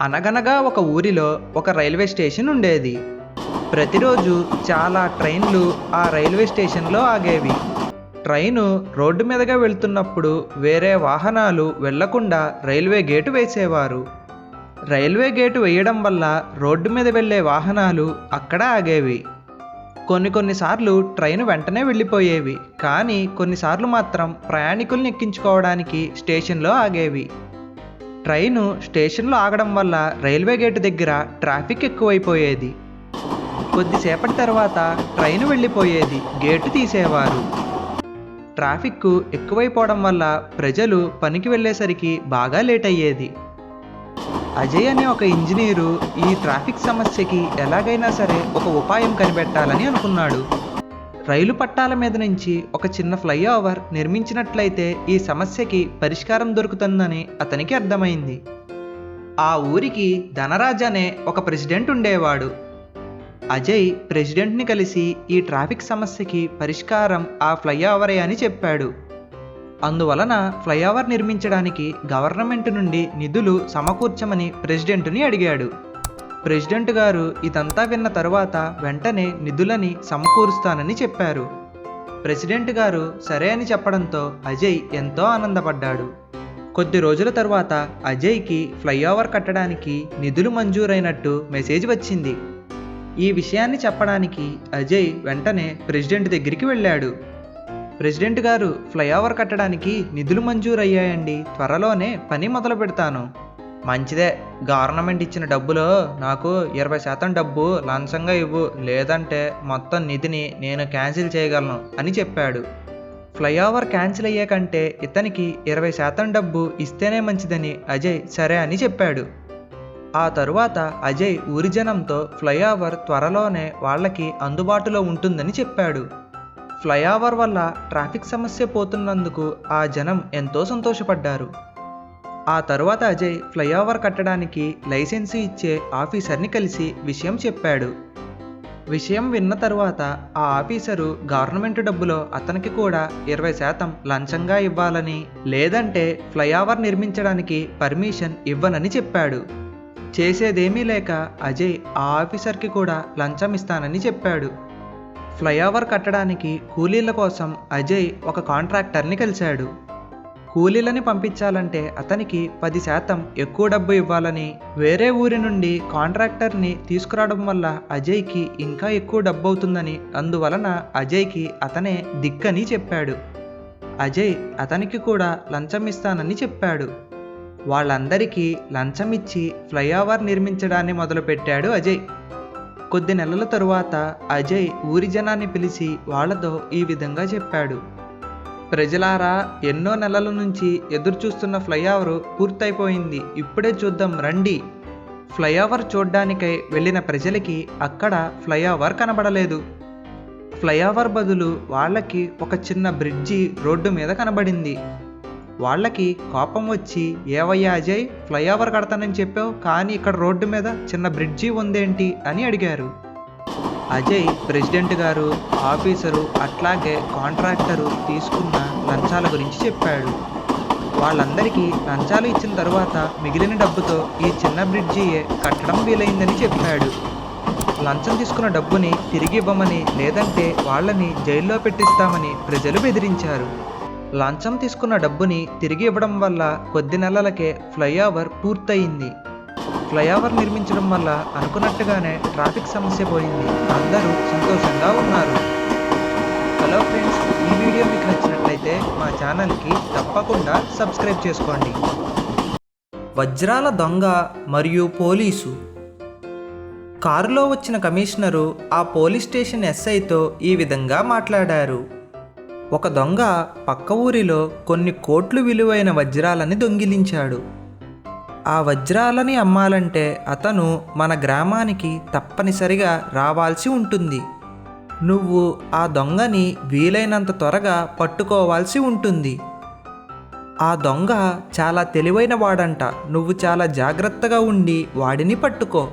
అనగనగా ఒక ఊరిలో ఒక రైల్వే స్టేషన్ ఉండేది. ప్రతిరోజు చాలా ట్రైన్లు ఆ రైల్వే స్టేషన్లో ఆగేవి. ట్రైను రోడ్డు మీదుగా వెళ్తున్నప్పుడు వేరే వాహనాలు వెళ్లకుండా రైల్వే గేటు వేసేవారు. రైల్వే గేటు వేయడం వల్ల రోడ్డు మీద వెళ్ళే వాహనాలు అక్కడ ఆగేవి. కొన్నిసార్లు ట్రైను వెంటనే వెళ్ళిపోయేవి, కానీ కొన్నిసార్లు మాత్రం ప్రయాణికుల్ని ఎక్కించుకోవడానికి స్టేషన్లో ఆగేవి. ట్రైను స్టేషన్లో ఆగడం వల్ల రైల్వే గేటు దగ్గర ట్రాఫిక్ ఎక్కువైపోయేది. కొద్దిసేపటి తర్వాత ట్రైను వెళ్ళిపోయేది, గేటు తీసేవారు. ట్రాఫిక్ ఎక్కువైపోవడం వల్ల ప్రజలు పనికి వెళ్ళేసరికి బాగా లేట్ అయ్యేది. అజయ్ అనే ఒక ఇంజనీరు ఈ ట్రాఫిక్ సమస్యకి ఎలాగైనా సరే ఒక ఉపాయం కనిపెట్టాలని అనుకున్నాడు. రైలు పట్టాల మీద నుంచి ఒక చిన్న ఫ్లైఓవర్ నిర్మించినట్లయితే ఈ సమస్యకి పరిష్కారం దొరుకుతుందని అతనికి అర్థమైంది. ఆ ఊరికి ధనరాజ్ అనే ఒక ప్రెసిడెంట్ ఉండేవాడు. అజయ్ ప్రెసిడెంట్ని కలిసి ఈ ట్రాఫిక్ సమస్యకి పరిష్కారం ఆ ఫ్లైఓవరే అని చెప్పాడు. అందువలన ఫ్లైఓవర్ నిర్మించడానికి గవర్నమెంట్ నుండి నిధులు సమకూర్చమని ప్రెసిడెంట్ని అడిగాడు. ప్రెసిడెంట్ గారు ఇదంతా విన్న తరువాత వెంటనే నిధులని సమకూరుస్తానని చెప్పారు. ప్రెసిడెంట్ గారు సరే అని చెప్పడంతో అజయ్ ఎంతో ఆనందపడ్డాడు. కొద్ది రోజుల తర్వాత అజయ్కి ఫ్లైఓవర్ కట్టడానికి నిధులు మంజూరైనట్టు మెసేజ్ వచ్చింది. ఈ విషయాన్ని చెప్పడానికి అజయ్ వెంటనే ప్రెసిడెంట్ దగ్గరికి వెళ్ళాడు. ప్రెసిడెంట్ గారు, ఫ్లైఓవర్ కట్టడానికి నిధులు మంజూరయ్యాయండి, త్వరలోనే పని మొదలు పెడతాను. మంచిదే, గవర్నమెంట్ ఇచ్చిన డబ్బులో నాకు 20% డబ్బు లంచంగా ఇవ్వు, లేదంటే మొత్తం నిధిని నేను క్యాన్సిల్ చేయగలను అని చెప్పాడు. ఫ్లైఓవర్ క్యాన్సిల్ అయ్యే కంటే ఇతనికి 20% డబ్బు ఇస్తేనే మంచిదని అజయ్ సరే అని చెప్పాడు. ఆ తరువాత అజయ్ ఊరి జనంతో ఫ్లైఓవర్ త్వరలోనే వాళ్ళకి అందుబాటులో ఉంటుందని చెప్పాడు. ఫ్లైఓవర్ వల్ల ట్రాఫిక్ సమస్య పోతున్నందుకు ఆ జనం ఎంతో సంతోషపడ్డారు. ఆ తరువాత అజయ్ ఫ్లైఓవర్ కట్టడానికి లైసెన్సు ఇచ్చే ఆఫీసర్ని కలిసి విషయం చెప్పాడు. విషయం విన్న తరువాత ఆ ఆఫీసరు గవర్నమెంట్ డబ్బులో అతనికి కూడా 20% లంచంగా ఇవ్వాలని, లేదంటే ఫ్లైఓవర్ నిర్మించడానికి పర్మిషన్ ఇవ్వనని చెప్పాడు. చేసేదేమీ లేక అజయ్ ఆ ఆఫీసర్కి కూడా లంచం ఇస్తానని చెప్పాడు. ఫ్లైఓవర్ కట్టడానికి కూలీల కోసం అజయ్ ఒక కాంట్రాక్టర్ని కలిశాడు. కూలీలని పంపించాలంటే అతనికి 10% ఎక్కువ డబ్బు ఇవ్వాలని, వేరే ఊరి నుండి కాంట్రాక్టర్ని తీసుకురావడం వల్ల అజయ్కి ఇంకా ఎక్కువ డబ్బు అవుతుందని, అందువలన అజయ్కి అతనే దిక్కని చెప్పాడు. అజయ్ అతనికి కూడా లంచం ఇస్తానని చెప్పాడు. వాళ్ళందరికీ లంచం ఇచ్చి ఫ్లైఓవర్ నిర్మించడాన్ని మొదలుపెట్టాడు అజయ్. కొద్ది నెలల తరువాత అజయ్ ఊరి జనాన్ని పిలిచి వాళ్లతో ఈ విధంగా చెప్పాడు. ప్రజలారా, ఎన్నో నెలల నుంచి ఎదురుచూస్తున్న ఫ్లైఓవర్ పూర్తయిపోయింది, ఇప్పుడే చూద్దాం రండి. ఫ్లైఓవర్ చూడ్డానికై వెళ్ళిన ప్రజలకి అక్కడ ఫ్లైఓవర్ కనబడలేదు. ఫ్లైఓవర్ బదులు వాళ్ళకి ఒక చిన్న బ్రిడ్జి రోడ్డు మీద కనబడింది. వాళ్ళకి కోపం వచ్చి, ఏవయ్యా అజయ్, ఫ్లైఓవర్ కడతానని చెప్పావు, కానీ ఇక్కడ రోడ్డు మీద చిన్న బ్రిడ్జి ఉందేంటి అని అడిగారు. అజయ్ ప్రెసిడెంట్ గారు, ఆఫీసరు, అట్లాగే కాంట్రాక్టరు తీసుకున్న లంచాల గురించి చెప్పాడు. వాళ్ళందరికీ లంచాలు ఇచ్చిన తర్వాత మిగిలిన డబ్బుతో ఈ చిన్న బ్రిడ్జియే కట్టడం వీలైందని చెప్పాడు. లంచం తీసుకున్న డబ్బుని తిరిగి ఇవ్వమని, లేదంటే వాళ్ళని జైల్లో పెట్టిస్తామని ప్రజలు బెదిరించారు. లంచం తీసుకున్న డబ్బుని తిరిగి ఇవ్వడం వల్ల కొద్ది నెలలకే ఫ్లైఓవర్ పూర్తయింది. ఫ్లైఓవర్ నిర్మించడం వల్ల అనుకున్నట్టుగానే ట్రాఫిక్ సమస్య పోయింది. అందరూ సంతోషంగా ఉన్నారు. హలో ఫ్రెండ్స్, ఈ వీడియో మీకు నచ్చినట్లయితే మా ఛానల్కి తప్పకుండా సబ్స్క్రైబ్ చేసుకోండి. వజ్రాల దొంగ మరియు పోలీసు. కారులో వచ్చిన కమిషనరు ఆ పోలీస్ స్టేషన్ ఎస్ఐతో ఈ విధంగా మాట్లాడారు. ఒక దొంగ పక్క ఊరిలో కొన్ని కోట్లు విలువైన వజ్రాలని దొంగిలించాడు. ఆ వజ్రాలని అమ్మాలంటే అతను మన గ్రామానికి తప్పనిసరిగా రావాల్సి ఉంటుంది. నువ్వు ఆ దొంగని వీలైనంత త్వరగా పట్టుకోవాల్సి ఉంటుంది. ఆ దొంగ చాలా తెలివైన వాడంట, నువ్వు చాలా జాగ్రత్తగా ఉండి వాడిని పట్టుకో.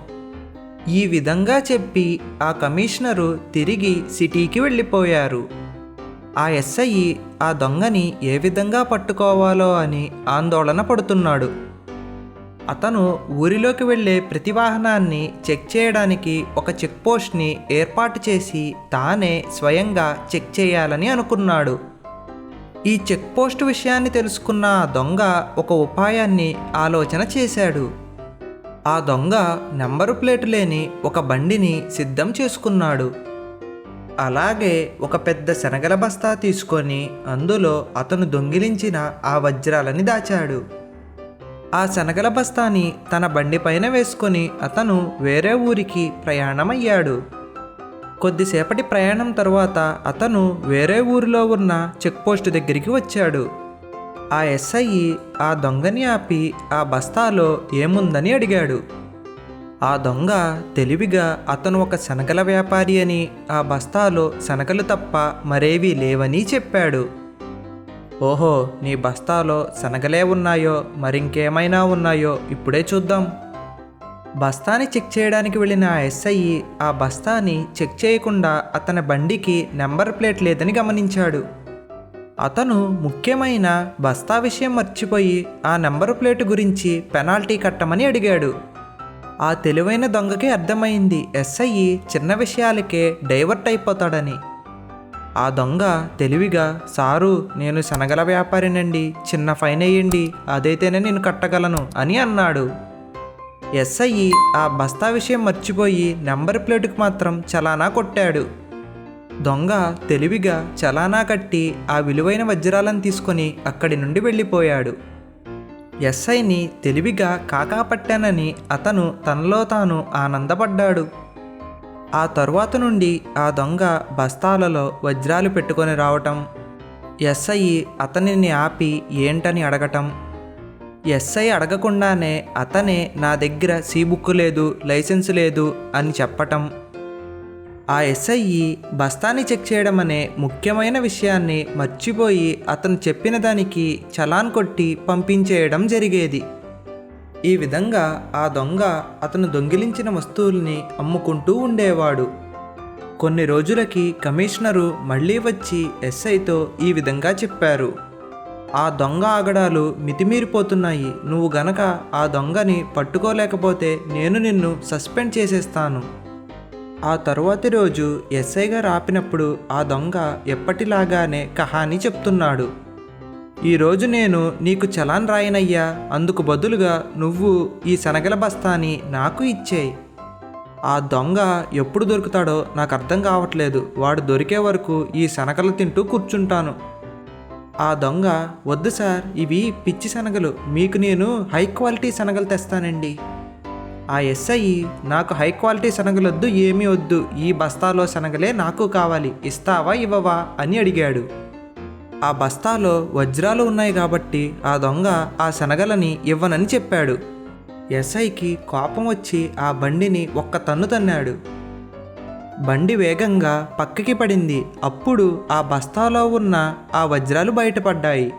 ఈ విధంగా చెప్పి ఆ కమిషనరు తిరిగి సిటీకి వెళ్ళిపోయారు. ఆ ఎస్ఐ ఆ దొంగని ఏ విధంగా పట్టుకోవాలో అని ఆందోళన పడుతున్నాడు. అతను ఊరిలోకి వెళ్ళే ప్రతి వాహనాన్ని చెక్ చేయడానికి ఒక చెక్ పోస్ట్ని ఏర్పాటు చేసి తానే స్వయంగా చెక్ చేయాలని అనుకున్నాడు. ఈ చెక్ పోస్ట్ విషయాన్ని తెలుసుకున్న ఆ దొంగ ఒక ఉపాయాన్ని ఆలోచన చేశాడు. ఆ దొంగ నెంబరు ప్లేటు లేని ఒక బండిని సిద్ధం చేసుకున్నాడు. అలాగే ఒక పెద్ద శనగల బస్తా తీసుకొని అందులో అతను దొంగిలించిన ఆ వజ్రాలని దాచాడు. ఆ శనగల బస్తాని తన బండి పైన వేసుకొని అతను వేరే ఊరికి ప్రయాణమయ్యాడు. కొద్దిసేపటి ప్రయాణం తరువాత అతను వేరే ఊరిలో ఉన్న చెక్ పోస్ట్ దగ్గరికి వచ్చాడు. ఆ ఎస్ఐ ఆ దొంగని ఆపి ఆ బస్తాలో ఏముందని అడిగాడు. ఆ దొంగ తెలివిగా అతను ఒక శనగల వ్యాపారి అని, ఆ బస్తాలో శనగలు తప్ప మరేవీ లేవని చెప్పాడు. ఓహో, నీ బస్తాలో శనగలే ఉన్నాయో మరింకేమైనా ఉన్నాయో ఇప్పుడే చూద్దాం. బస్తాని చెక్ చేయడానికి వెళ్ళిన ఆ ఎస్ఐ ఆ బస్తాని చెక్ చేయకుండా అతని బండికి నెంబర్ ప్లేట్ లేదని గమనించాడు. అతను ముఖ్యమైన బస్తా విషయం మర్చిపోయి ఆ నెంబర్ ప్లేట్ గురించి పెనాల్టీ కట్టమని అడిగాడు. ఆ తెలివైన దొంగకి అర్థమైంది ఎస్ఐ చిన్న విషయాలకే డైవర్ట్ అయిపోతాడని. ఆ దొంగ తెలివిగా, సారు నేను శనగల వ్యాపారినండి, చిన్న ఫైన్ వేయండి, అదైతేనే నేను కట్టగలను అని అన్నాడు. ఎస్ఐ ఆ బస్తా విషయం మర్చిపోయి నెంబర్ ప్లేటుకు మాత్రం చలానా కొట్టాడు. దొంగ తెలివిగా చలానా కట్టి ఆ విలువైన వజ్రాలను తీసుకొని అక్కడి నుండి వెళ్ళిపోయాడు. ఎస్ఐని తెలివిగా కాకా పట్టానని అతను తనలో తాను ఆనందపడ్డాడు. ఆ తరువాత నుండి ఆ దొంగ బస్తాలలో వజ్రాలు పెట్టుకొని రావటం, ఎస్ఐ అతనిని ఆపి ఏంటని అడగటం, ఎస్ఐ అడగకుండానే అతనే నా దగ్గర సీ బుక్ లేదు, లైసెన్స్ లేదు అని చెప్పటం, ఆ ఎస్ఐ బస్తాని చెక్ చేయడం అనే ముఖ్యమైన విషయాన్ని మర్చిపోయి అతను చెప్పిన దానికి చలాన్ కొట్టి పంపించేయడం జరిగేది. ఈ విధంగా ఆ దొంగ అతను దొంగిలించిన వస్తువుల్ని అమ్ముకుంటూ ఉండేవాడు. కొన్ని రోజులకి కమిషనరు మళ్ళీ వచ్చి ఎస్ఐతో ఈ విధంగా చెప్పారు. ఆ దొంగ ఆగడాలు మితిమీరిపోతున్నాయి, నువ్వు గనక ఆ దొంగని పట్టుకోలేకపోతే నేను నిన్ను సస్పెండ్ చేసేస్తాను. ఆ తరువాతి రోజు ఎస్ఐ గారు ఆపినప్పుడు ఆ దొంగ ఎప్పటిలాగానే కహాని చెప్తున్నాడు. ఈరోజు నేను నీకు చలాన్ రాయనయ్యా, అందుకు బదులుగా నువ్వు ఈ శనగల బస్తాని నాకు ఇచ్చేయి. ఆ దొంగ ఎప్పుడు దొరుకుతాడో నాకు అర్థం కావట్లేదు, వాడు దొరికే వరకు ఈ శనగలు తింటూ కూర్చుంటాను. ఆ దొంగ, వద్దు సార్, ఇవి పిచ్చి శనగలు, మీకు నేను హై క్వాలిటీ శనగలు తెస్తానండి. ఆ ఎస్ఐ, నాకు హై క్వాలిటీ శనగలొద్దు, ఏమీ వద్దు, ఈ బస్తాలో శనగలే నాకు కావాలి, ఇస్తావా ఇవ్వవా అని అడిగాడు. ఆ బస్తాలో వజ్రాలు ఉన్నాయి కాబట్టి ఆ దొంగ ఆ శనగలని ఇవ్వనని చెప్పాడు. ఎస్ఐకి కోపం వచ్చి ఆ బండిని ఒక్క తన్ను తన్నాడు. బండి వేగంగా పక్కకి పడింది. అప్పుడు ఆ బస్తాలో ఉన్న ఆ వజ్రాలు బయటపడ్డాయి.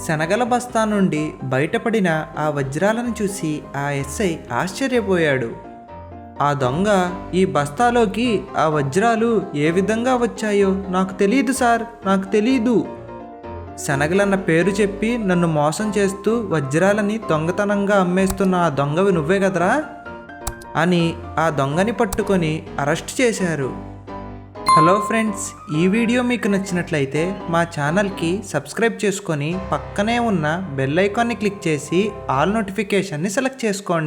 శనగల బస్తా నుండి బయటపడిన ఆ వజ్రాలను చూసి ఆ ఎస్ఐ ఆశ్చర్యపోయాడు. ఆ దొంగ, ఈ బస్తాలోకి ఆ వజ్రాలు ఏ విధంగా వచ్చాయో నాకు తెలియదు సార్, నాకు తెలీదు. శనగలన్న పేరు చెప్పి నన్ను మోసం చేస్తూ వజ్రాలని దొంగతనంగా అమ్మేస్తున్న ఆ దొంగవి నువ్వే కదరా అని ఆ దొంగని పట్టుకొని అరెస్ట్ చేశారు. హలో ఫ్రెండ్స్, ఈ వీడియో మీకు నచ్చినట్లయితే మా ఛానల్కి సబ్స్క్రైబ్ చేసుకొని పక్కనే ఉన్న బెల్ ఐకాన్ని క్లిక్ చేసి ఆల్ నోటిఫికేషన్ని సెలెక్ట్ చేసుకోండి.